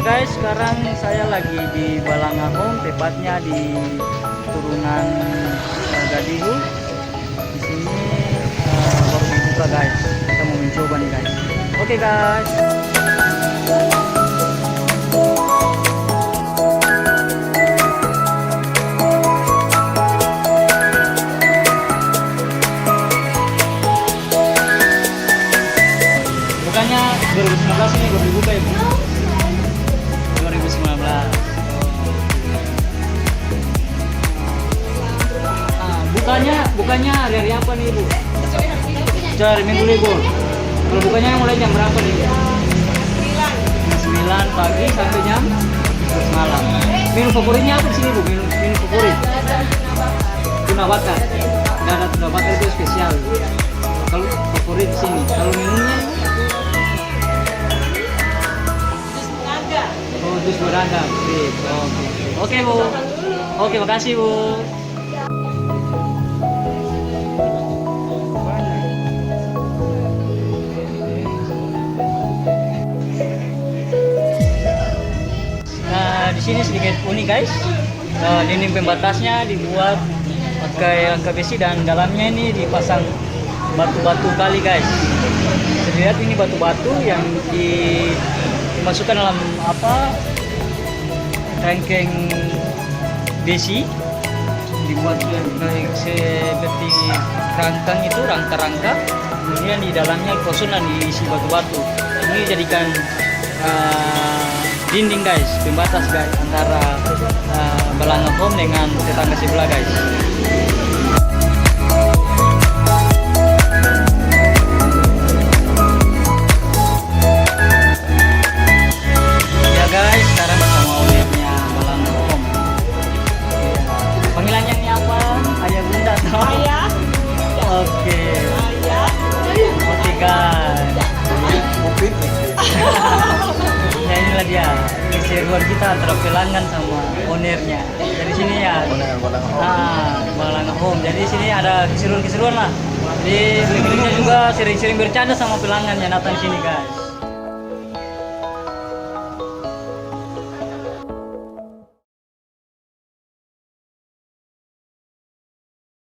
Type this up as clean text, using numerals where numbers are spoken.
guys, sekarang saya lagi di Balanga Home, tepatnya di turunan Gadihu. Di sini baru dibuka guys. Kita mau mencoba nih guys. Oke guys. Bukannya 2019 ini baru dibuka ya Bu? 2019. Bukannya hari apa nih Bu? Hari Minggu libur. Kalau bukannya mulai jam berapa nih? Jam 9 pagi sampai jam 11 malam. Menu favoritnya apa di sini Bu? Menu favorit? Tuna bakar. Nggak ada tuna bakar itu spesial. Kalau favorit di sini. Kalau menunya? Oh, jus beragam. Oke Bu. Oke, makasih Bu. Nah, di sini sedikit unik guys. Dinding pembatasnya dibuat pakai rangka besi dan dalamnya ini dipasang batu-batu kali guys. Bisa dilihat ini batu-batu yang dimasukkan dalam rangkeng besi, dibuat seperti rangkang itu, rangka-rangka, kemudian di dalamnya kosong dan diisi batu-batu. Ini jadikan dinding guys, pembatas guys antara Balanga Home dengan tetangga sebelah guys. Ya guys, sekarang bersama ownernya Balanga Home. Panggilannya ini apa? Ayah Bunda atau? Ayah. Oke. Ayah. Oke guys. Ya inilah dia keseruan kita antara pelanggan sama ownernya. Dari sini ya. Balanga Home. Jadi sini ada keseruan-keseruan lah. Jadi pemiliknya juga sering-sering bercanda sama pelanggan yang datang sini guys.